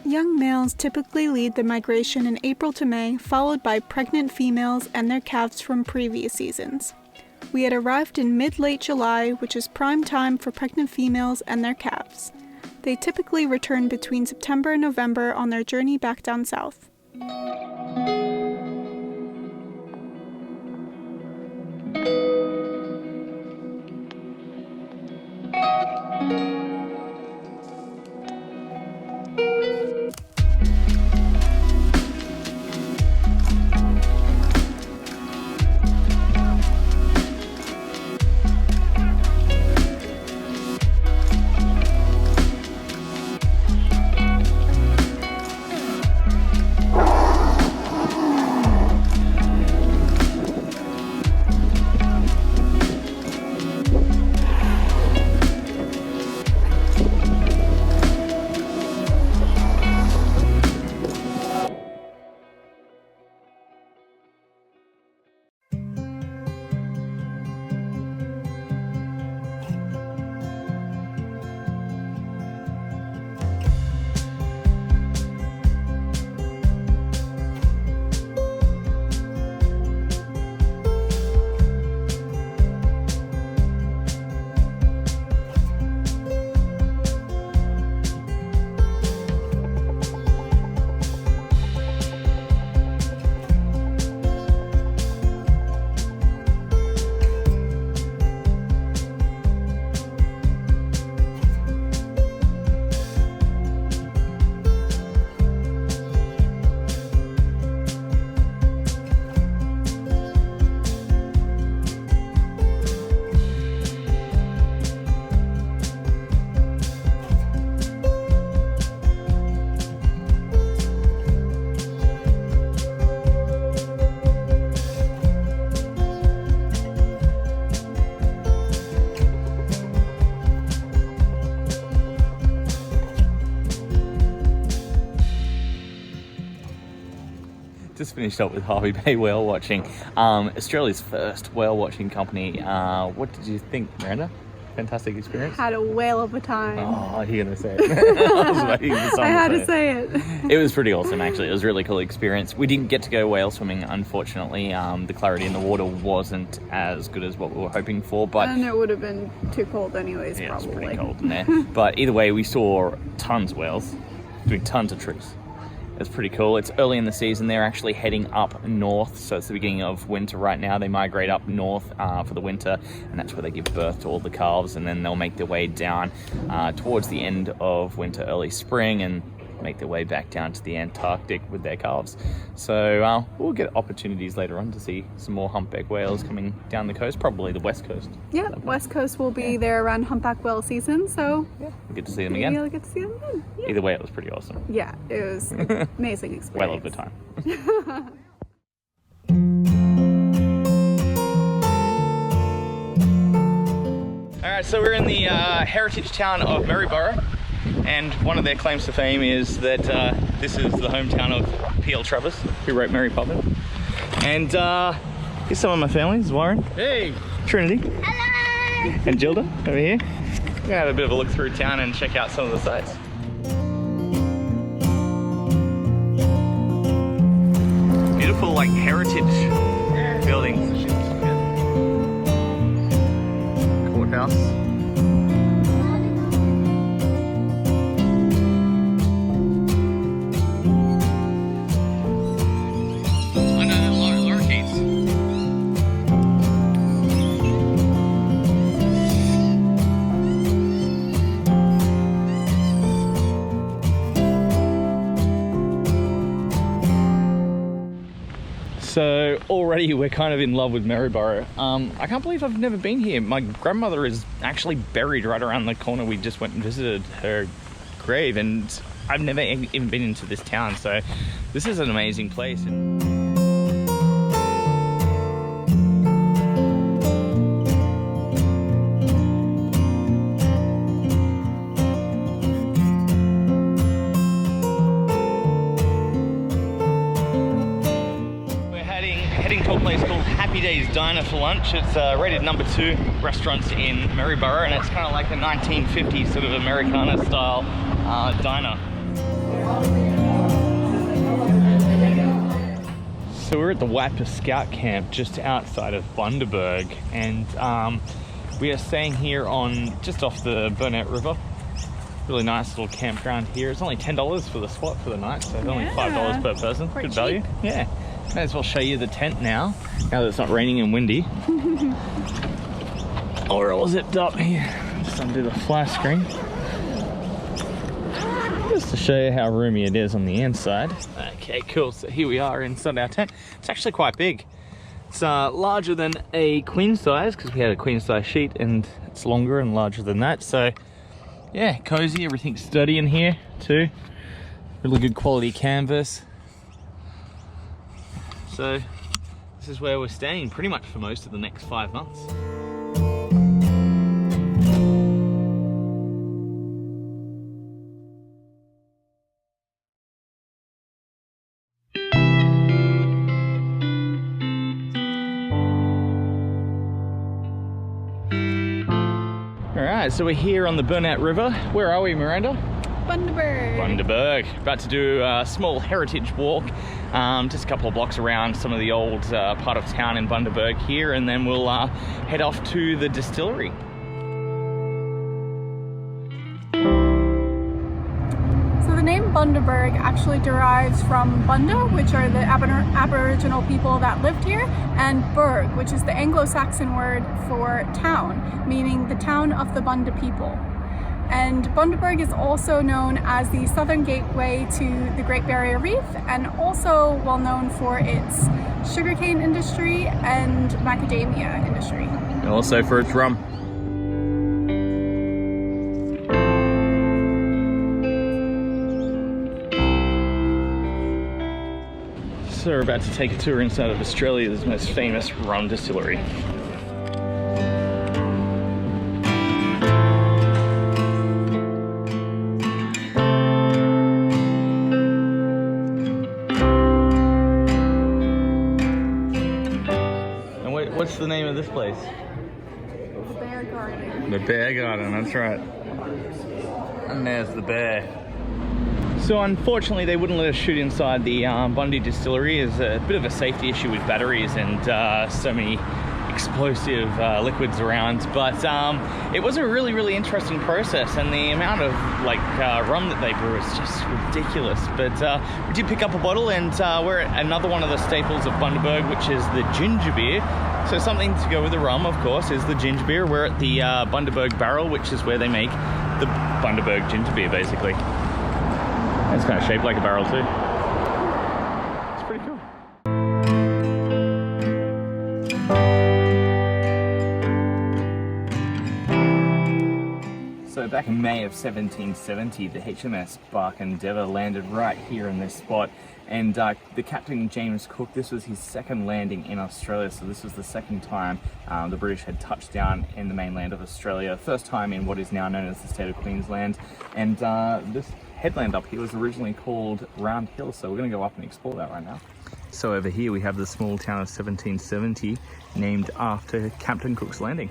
Young males typically lead the migration in April to May, followed by pregnant females and their calves from previous seasons. We had arrived in mid-late July, which is prime time for pregnant females and their calves. They typically return between September and November on their journey back down south.
just finished up with Hervey Bay whale watching. Australia's first whale watching company. What did you think, Miranda? Fantastic experience?
Had a whale of a time.
Oh, you're going to say it.
I had to say it.
It was pretty awesome, actually. It was a really cool experience. We didn't get to go whale swimming, unfortunately. The clarity in the water wasn't as good as what we were hoping for, but...
And it would have been too cold anyways,
yeah,
probably.
It was pretty cold in there. But either way, we saw tons of whales, doing tons of tricks. It's pretty cool. It's early in the season. They're actually heading up north, so it's the beginning of winter right now. They migrate up north for the winter, and that's where they give birth to all the calves, and then they'll make their way down towards the end of winter, early spring, and make their way back down to the Antarctic with their calves. So we'll get opportunities later on to see some more humpback whales coming down the coast, probably the west coast.
Yeah, west coast will be there around humpback whale season, so
we'll get to see them
maybe
again.
you'll get to see them again. Yeah.
Either way, it was pretty awesome.
Yeah, it was an amazing experience.
Well of the time. All right, so we're in the heritage town of Maryborough, and one of their claims to fame is that this is the hometown of P.L. Travers, who wrote Mary Poppins. And here's some of my family. This is Byron. Hey. Trinity. Hello. And Gilda over here. We're gonna have a bit of a look through town and check out some of the sights. Beautiful, like, heritage buildings. Courthouse. So already we're kind of in love with Maryborough. I can't believe I've never been here. My grandmother is actually buried right around the corner. We just went and visited her grave, and I've never even been into this town. So this is an amazing place. Diner for lunch. It's rated number 2 restaurants in Maryborough, and it's kind of like a 1950s sort of Americana style diner. So we're at the Wappa Scout Camp just outside of Bundaberg, and we are staying here on just off the Burnett River. Really nice little campground here. It's only $10 for the spot for the night, so it's only $5 per person.
Quite
Good value.
cheap.
Yeah. May as well show you the tent now that it's not raining and windy. We're all zipped up here. Just undo the flash screen. Just to show you how roomy it is on the inside. Okay, cool. So here we are inside our tent. It's actually quite big. It's larger than a queen size, because we had a queen size sheet, and it's longer and larger than that. So yeah, cozy. Everything's sturdy in here too. Really good quality canvas. So this is where we're staying pretty much for most of the next 5 months. All right, so we're here on the Burnett River. Where are we, Miranda?
Bundaberg.
Bundaberg. About to do a small heritage walk, just a couple of blocks around some of the old part of town in Bundaberg here, and then we'll head off to the distillery.
So the name Bundaberg actually derives from Bunda, which are the Aboriginal people that lived here, and Berg, which is the Anglo-Saxon word for town, meaning the town of the Bunda people. And Bundaberg is also known as the southern gateway to the Great Barrier Reef, and also well known for its sugarcane industry and macadamia industry.
And also for its rum. So we're about to take a tour inside of Australia's most famous rum distillery. What's the name of this place?
The Bear Garden.
The Bear Garden, that's right. And there's the bear. So unfortunately they wouldn't let us shoot inside the Bundy distillery. There's a bit of a safety issue with batteries and so many explosive liquids around, but it was a really interesting process, and the amount of rum that they brew is just ridiculous. But we did pick up a bottle, and we're at another one of the staples of Bundaberg, which is the ginger beer. So something to go with the rum, of course, is the ginger beer. We're at the Bundaberg barrel, which is where they make the Bundaberg ginger beer, basically. It's kind of shaped like a barrel too. It's pretty cool. So back in May of 1770, the HMS Bark Endeavour landed right here in this spot, and the captain, James Cook, this was his second landing in Australia, so this was the second time the British had touched down in the mainland of Australia, first time in what is now known as the state of Queensland. And this headland up here was originally called Round Hill, so we're going to go up and explore that right now. So over here we have the small town of 1770, named after Captain Cook's landing.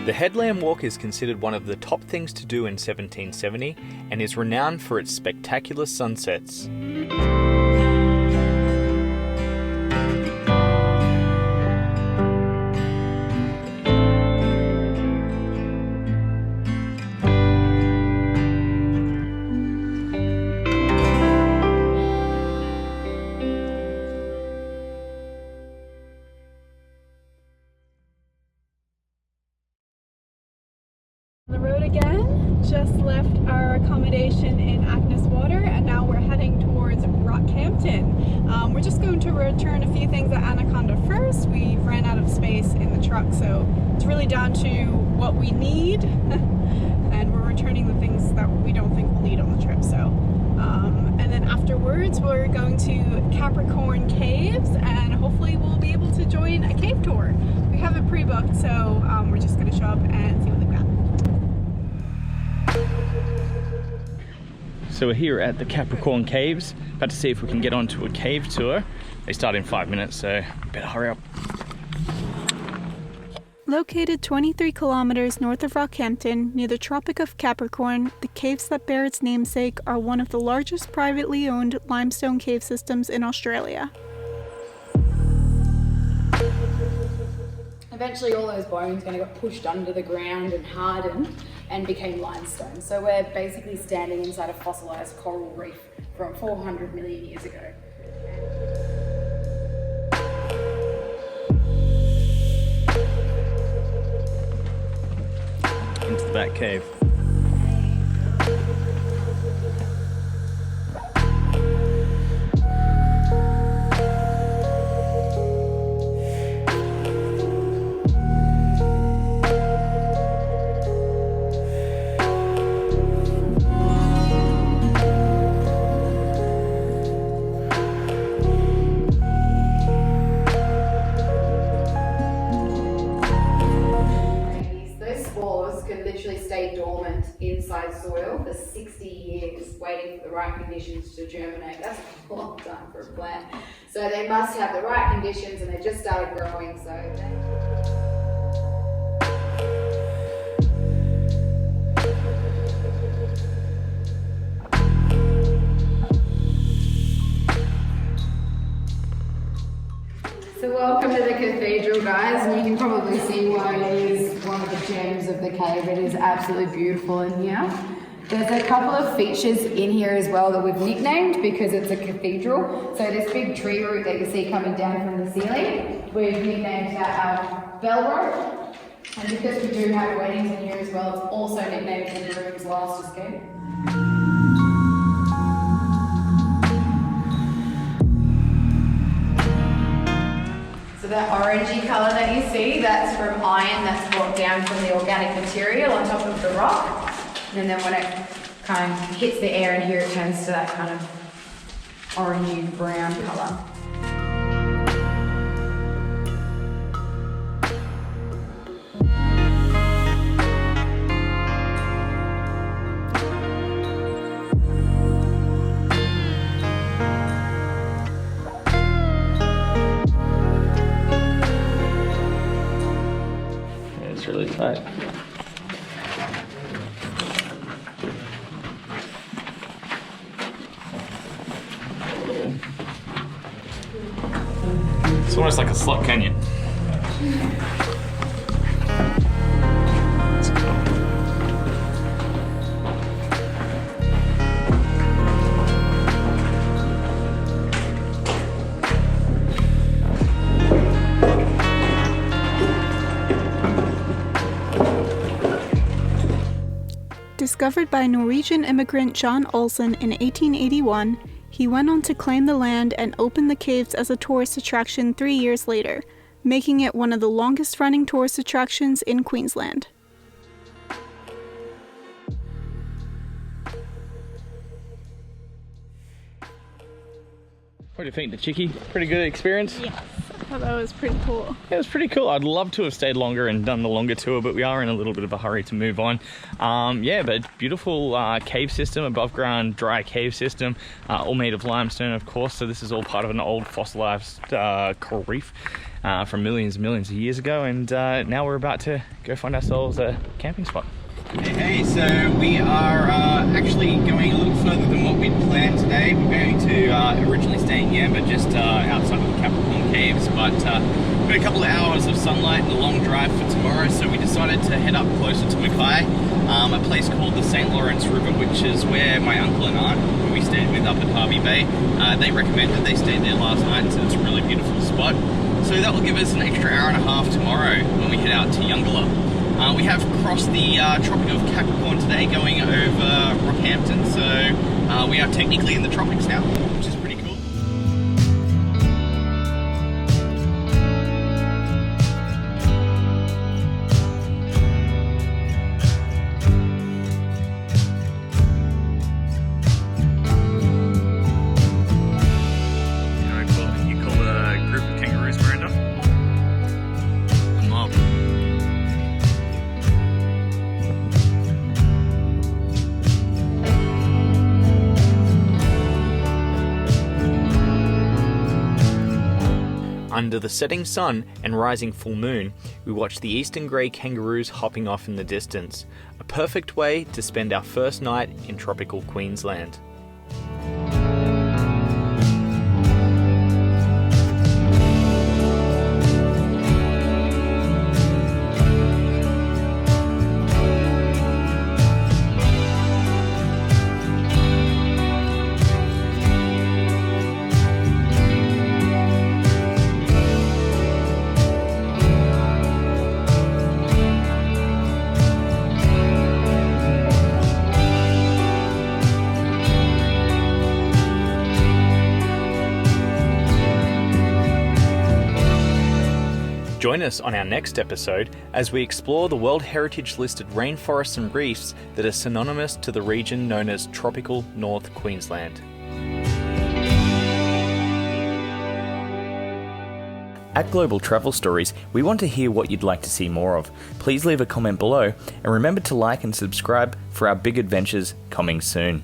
The Headland Walk is considered one of the top things to do in 1770 and is renowned for its spectacular sunsets.
The road again, just left our accommodation in Agnes Water, and now we're heading towards Rockhampton. We're just going to return a few things at Anaconda first. We ran out of space in the truck, so it's really down to what we need and we're returning the things that we don't think we'll need on the trip. So and then afterwards we're going to Capricorn Caves, and hopefully we'll be able to join a cave tour. We have it pre-booked, so we're just going to show up and see what they've got.
So we're here at the Capricorn Caves, about to see if we can get onto a cave tour. They start in 5 minutes, so better hurry up.
Located 23 kilometers north of Rockhampton, near the Tropic of Capricorn, the caves that bear its namesake are one of the largest privately owned limestone cave systems in Australia.
Eventually all those bones kind of got pushed under the ground and hardened and became limestone. So we're basically standing inside a fossilized coral reef from 400 million years ago.
Into the back cave.
Inside soil for 60 years, waiting for the right conditions to germinate. That's a long time for a plant. So they must have the right conditions, and they just started growing. So welcome to the cathedral, guys, and you can probably see why it is one of the gems of the cave. It is absolutely beautiful in here. There's a couple of features in here as well that we've nicknamed because it's a cathedral. So this big tree root that you see coming down from the ceiling, we've nicknamed that our bell rope. And because we do have weddings in here as well, it's also nicknamed the groom's last escape. So that orangey colour that you see, that's from iron that's brought down from the organic material on top of the rock. And then when it kind of hits the air in here, it turns to that kind of orangey brown colour.
It's really tight.
It's almost like a slot canyon. That's cool.
Discovered by Norwegian immigrant John Olsen in 1881, he went on to claim the land and open the caves as a tourist attraction 3 years later, making it one of the longest-running tourist attractions in Queensland.
What do you think, the chickie? Pretty good experience?
Yes, I thought that was pretty cool.
It was pretty cool. I'd love to have stayed longer and done the longer tour, but we are in a little bit of a hurry to move on. Yeah, but beautiful cave system, above ground dry cave system, all made of limestone, of course. So this is all part of an old fossilized coral reef from millions and millions of years ago. And now we're about to go find ourselves a camping spot.
Hey, so we are actually going a little further than what we'd planned today. We're going to originally stay in Yamba, just outside of the Capricorn caves, but we've got a couple of hours of sunlight and a long drive for tomorrow, so we decided to head up closer to Mackay, a place called the St. Lawrence River, which is where my uncle and aunt, who we stayed with up at Hervey Bay, they recommended. They stayed there last night and said it's a really beautiful spot. So that will give us an extra hour and a half tomorrow when we head out to Yungala. We have crossed the Tropic of Capricorn today, going over Rockhampton, so we are technically in the tropics now, which is pretty cool.
You call a group of kangaroos, Miranda? A mob. Under the setting sun and rising full moon, we watch the eastern grey kangaroos hopping off in the distance. A perfect way to spend our first night in tropical Queensland. Join us on our next episode as we explore the World Heritage listed rainforests and reefs that are synonymous to the region known as tropical North Queensland. At Global Travel Stories, we want to hear what you'd like to see more of. Please leave a comment below and remember to like and subscribe for our big adventures coming soon.